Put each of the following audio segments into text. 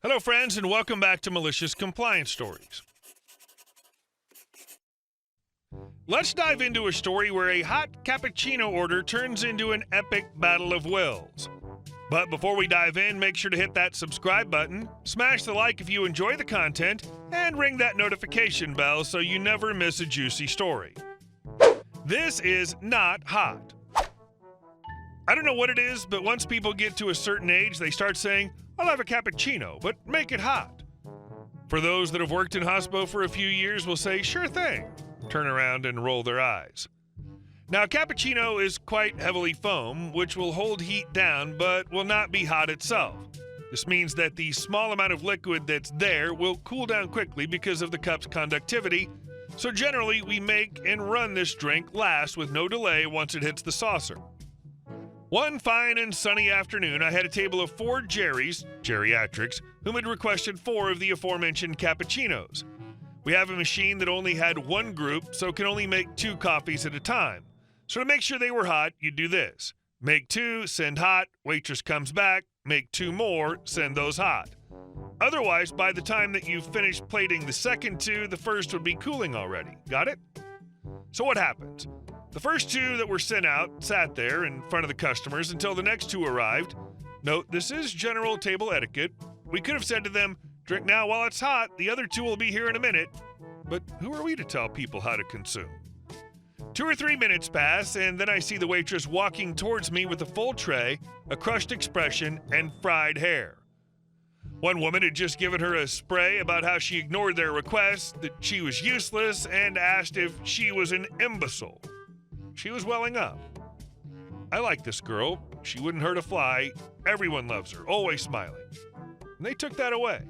Hello, friends, and welcome back to Malicious Compliance Stories. Let's dive into a story where a hot cappuccino order turns into an epic battle of wills. But before we dive in, make sure to hit that subscribe button, smash the like if you enjoy the content, and ring that notification bell so you never miss a juicy story. This is not hot. I don't know what it is, but once people get to a certain age, they start saying, "I'll have a cappuccino, but make it hot." For those that have worked in hospo for a few years will say, "Sure thing," turn around and roll their eyes. Now, a cappuccino is quite heavily foam, which will hold heat down, but will not be hot itself. This means that the small amount of liquid that's there will cool down quickly because of the cup's conductivity, so generally we make and run this drink last with no delay once it hits the saucer. One fine and sunny afternoon, I had a table of 4 Jerrys, geriatrics, whom had requested 4 of the aforementioned cappuccinos. We have a machine that only had 1 group, so can only make 2 coffees at a time. So to make sure they were hot, you do this. Make 2, send hot, waitress comes back, make 2 more, send those hot. Otherwise, by the time that you've finished plating the second 2, the first would be cooling already. Got it? So what happens? The first 2 that were sent out sat there in front of the customers until the next 2 arrived. Note, this is general table etiquette. We could have said to them, "Drink now while it's hot, the other 2 will be here in a minute." But who are we to tell people how to consume? 2 or 3 minutes pass, and then I see the waitress walking towards me with a full tray, a crushed expression, and fried hair. One woman had just given her a spray about how she ignored their request, that she was useless, and asked if she was an imbecile. She was welling up. I like this girl. She wouldn't hurt a fly. Everyone loves her, always smiling. And they took that away.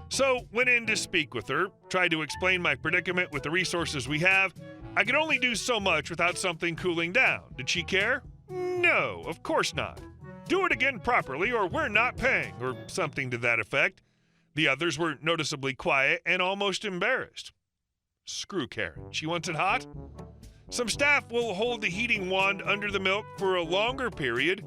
So, went in to speak with her, tried to explain my predicament with the resources we have. I could only do so much without something cooling down. Did she care? No, of course not. "Do it again properly or we're not paying," or something to that effect. The others were noticeably quiet and almost embarrassed. Screw Karen. She wants it hot? Some staff will hold the heating wand under the milk for a longer period.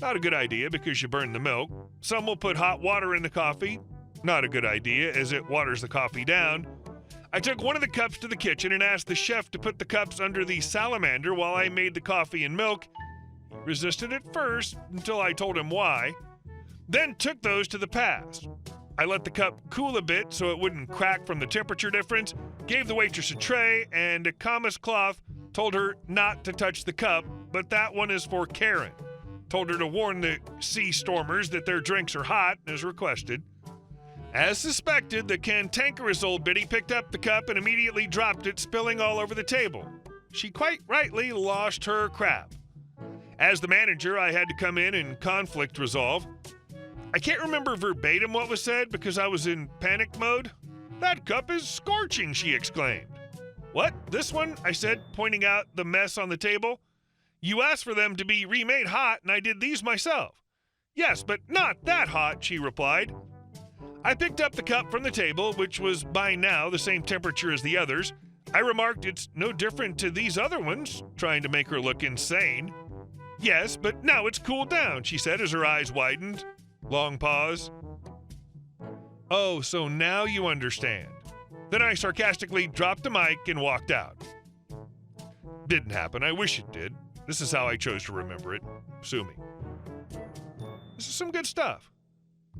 Not a good idea because you burn the milk. Some will put hot water in the coffee. Not a good idea as it waters the coffee down. I took one of the cups to the kitchen and asked the chef to put the cups under the salamander while I made the coffee and milk. He resisted at first until I told him why. Then took those to the pass. I let the cup cool a bit so it wouldn't crack from the temperature difference, gave the waitress a tray and a camas cloth, told her not to touch the cup, but that one is for Karen. Told her to warn the sea stormers that their drinks are hot, as requested. As suspected, the cantankerous old biddy picked up the cup and immediately dropped it, spilling all over the table. She quite rightly lost her crap. As the manager, I had to come in and conflict resolve. I can't remember verbatim what was said because I was in panic mode. "That cup is scorching," she exclaimed. "What, this one?" I said, pointing out the mess on the table. "You asked for them to be remade hot, and I did these myself." "Yes, but not that hot," she replied. I picked up the cup from the table, which was by now the same temperature as the others. I remarked, "It's no different to these other ones," trying to make her look insane. "Yes, but now it's cooled down," she said as her eyes widened. Long pause. "Oh, so now you understand." Then I sarcastically dropped the mic and walked out. Didn't happen. I wish it did. This is how I chose to remember it. Sue me. This is some good stuff.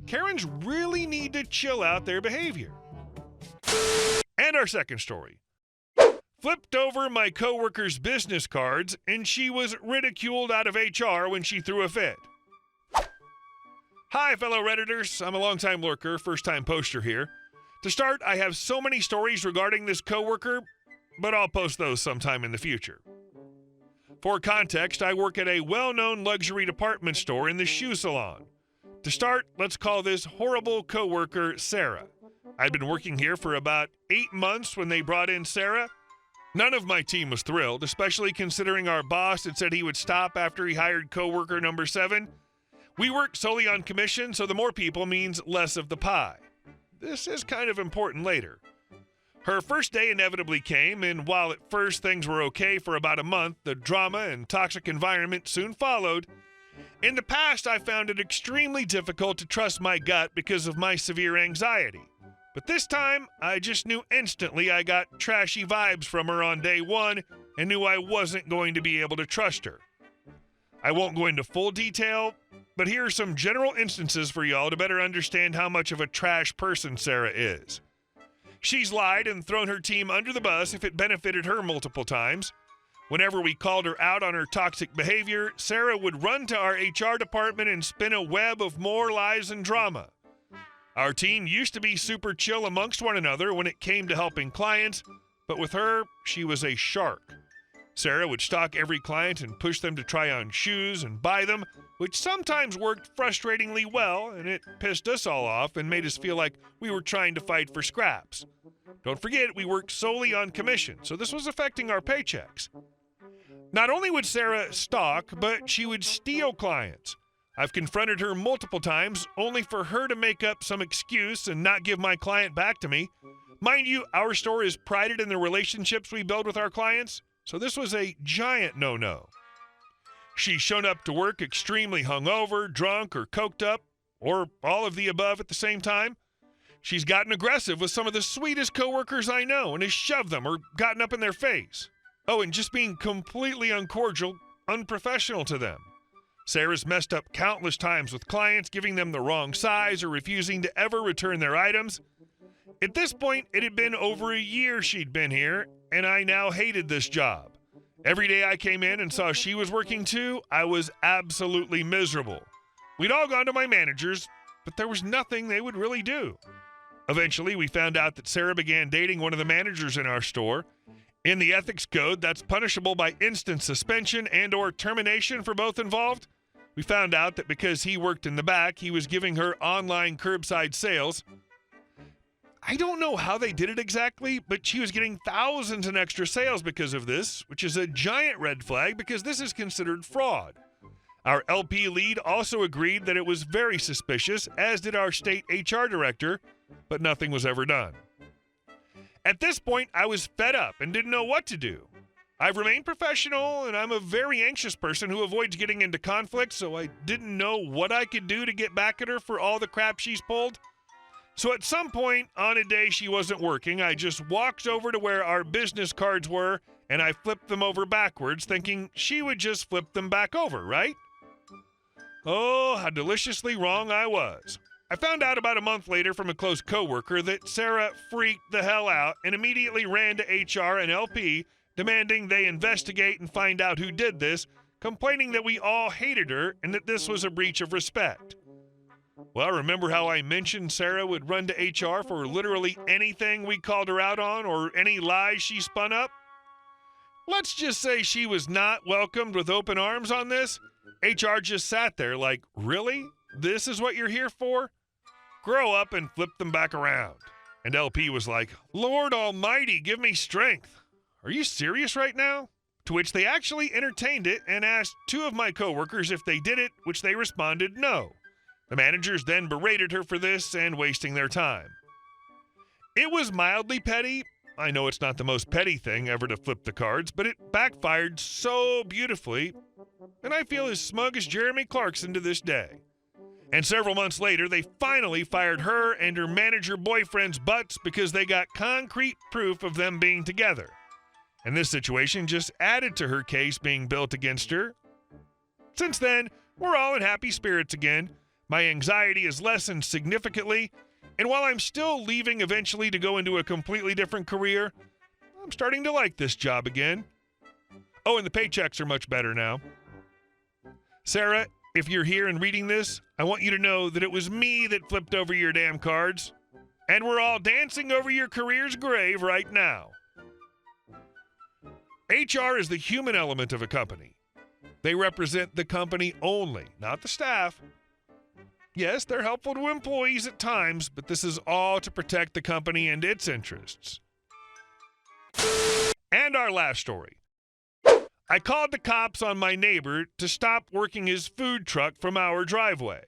Karens really need to chill out their behavior. And our second story. Flipped over my coworker's business cards, and she was ridiculed out of HR when she threw a fit. Hi, fellow Redditors. I'm a longtime lurker, first-time poster here. To start, I have so many stories regarding this coworker, but I'll post those sometime in the future. For context, I work at a well-known luxury department store in the shoe salon. To start, let's call this horrible coworker Sarah. I'd been working here for about 8 months when they brought in Sarah. None of my team was thrilled, especially considering our boss had said he would stop after he hired coworker number 7. We work solely on commission, so the more people means less of the pie. This is kind of important later. Her first day inevitably came, and while at first things were okay for about a month, the drama and toxic environment soon followed. In the past, I found it extremely difficult to trust my gut because of my severe anxiety. But this time, I just knew instantly I got trashy vibes from her on day one and knew I wasn't going to be able to trust her. I won't go into full detail, but here are some general instances for y'all to better understand how much of a trash person Sarah is. She's lied and thrown her team under the bus if it benefited her multiple times. Whenever we called her out on her toxic behavior, Sarah would run to our HR department and spin a web of more lies and drama. Our team used to be super chill amongst one another when it came to helping clients, but with her, she was a shark. Sarah would stalk every client and push them to try on shoes and buy them, which sometimes worked frustratingly well, and it pissed us all off and made us feel like we were trying to fight for scraps. Don't forget, we worked solely on commission, so this was affecting our paychecks. Not only would Sarah stalk, but she would steal clients. I've confronted her multiple times, only for her to make up some excuse and not give my client back to me. Mind you, our store is prided in the relationships we build with our clients, so this was a giant no-no. She's shown up to work extremely hungover, drunk, or coked up, or all of the above at the same time. She's gotten aggressive with some of the sweetest coworkers I know and has shoved them or gotten up in their face. Oh, and just being completely uncordial, unprofessional to them. Sarah's messed up countless times with clients, giving them the wrong size or refusing to ever return their items. At this point, it had been over a year she'd been here, and I now hated this job. Every day I came in and saw she was working too, I was absolutely miserable. We'd all gone to my managers, but there was nothing they would really do. Eventually, we found out that Sarah began dating one of the managers in our store. In the ethics code, that's punishable by instant suspension and/or termination for both involved. We found out that because he worked in the back, he was giving her online curbside sales. I don't know how they did it exactly, but she was getting thousands in extra sales because of this, which is a giant red flag because this is considered fraud. Our LP lead also agreed that it was very suspicious, as did our state HR director, but nothing was ever done. At this point, I was fed up and didn't know what to do. I've remained professional, and I'm a very anxious person who avoids getting into conflict, so I didn't know what I could do to get back at her for all the crap she's pulled. So at some point, on a day she wasn't working, I just walked over to where our business cards were, and I flipped them over backwards, thinking she would just flip them back over, right? Oh, how deliciously wrong I was. I found out about a month later from a close coworker that Sarah freaked the hell out and immediately ran to HR and LP, demanding they investigate and find out who did this, complaining that we all hated her and that this was a breach of respect. Well, remember how I mentioned Sarah would run to HR for literally anything we called her out on or any lies she spun up? Let's just say she was not welcomed with open arms on this. HR just sat there like, really? This is what you're here for? Grow up and flip them back around. And LP was like, Lord Almighty, give me strength. Are you serious right now? To which they actually entertained it and asked two of my coworkers if they did it, which they responded no. The managers then berated her for this and wasting their time. It was mildly petty. I know it's not the most petty thing ever to flip the cards, but it backfired so beautifully, and I feel as smug as Jeremy Clarkson to this day. And several months later, they finally fired her and her manager boyfriend's butts because they got concrete proof of them being together. And this situation just added to her case being built against her. Since then, we're all in happy spirits again. My anxiety has lessened significantly, and while I'm still leaving eventually to go into a completely different career, I'm starting to like this job again. Oh, and the paychecks are much better now. Sarah, if you're here and reading this, I want you to know that it was me that flipped over your damn cards, and we're all dancing over your career's grave right now. HR is the human element of a company. They represent the company only, not the staff. Yes, they're helpful to employees at times, but this is all to protect the company and its interests. And our last story. I called the cops on my neighbor to stop working his food truck from our driveway.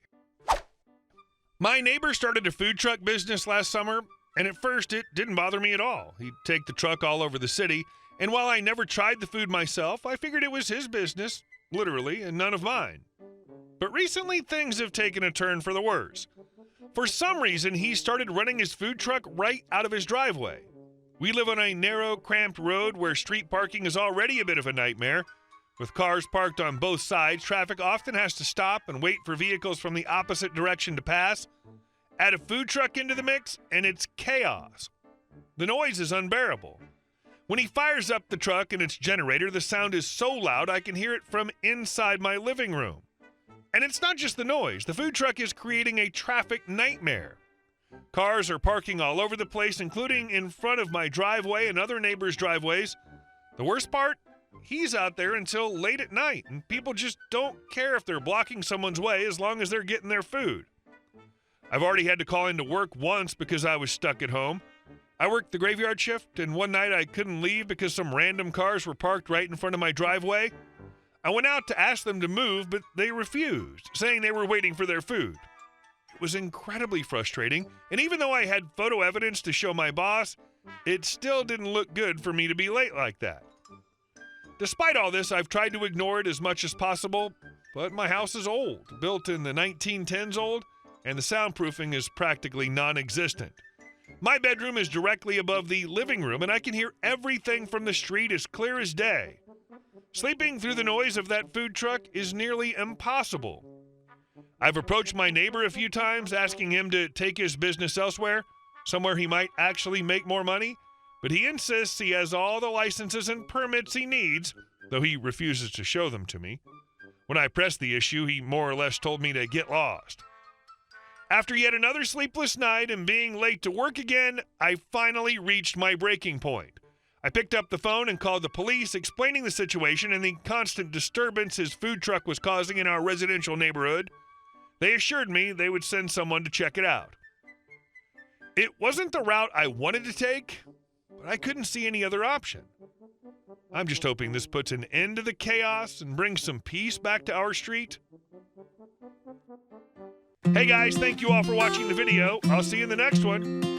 My neighbor started a food truck business last summer, and at first it didn't bother me at all. He'd take the truck all over the city, and while I never tried the food myself, I figured it was his business, literally, and none of mine. But recently, things have taken a turn for the worse. For some reason, he started running his food truck right out of his driveway. We live on a narrow, cramped road where street parking is already a bit of a nightmare. With cars parked on both sides, traffic often has to stop and wait for vehicles from the opposite direction to pass. Add a food truck into the mix, and it's chaos. The noise is unbearable. When he fires up the truck and its generator, the sound is so loud I can hear it from inside my living room. And it's not just the noise. The food truck is creating a traffic nightmare. Cars are parking all over the place, including in front of my driveway and other neighbors' driveways. The worst part? He's out there until late at night, and people just don't care if they're blocking someone's way as long as they're getting their food. I've already had to call into work once because I was stuck at home. I worked the graveyard shift, and one night I couldn't leave because some random cars were parked right in front of my driveway. I went out to ask them to move, but they refused, saying they were waiting for their food. It was incredibly frustrating, and even though I had photo evidence to show my boss, it still didn't look good for me to be late like that. Despite all this, I've tried to ignore it as much as possible, but my house is old, built in the 1910s old, and the soundproofing is practically non-existent. My bedroom is directly above the living room, and I can hear everything from the street as clear as day. Sleeping through the noise of that food truck is nearly impossible. I've approached my neighbor a few times, asking him to take his business elsewhere, somewhere he might actually make more money, but he insists he has all the licenses and permits he needs, though he refuses to show them to me. When I pressed the issue, he more or less told me to get lost. After yet another sleepless night and being late to work again, I finally reached my breaking point. I picked up the phone and called the police, explaining the situation and the constant disturbance his food truck was causing in our residential neighborhood. They assured me they would send someone to check it out. It wasn't the route I wanted to take, but I couldn't see any other option. I'm just hoping this puts an end to the chaos and brings some peace back to our street. Hey guys, thank you all for watching the video. I'll see you in the next one.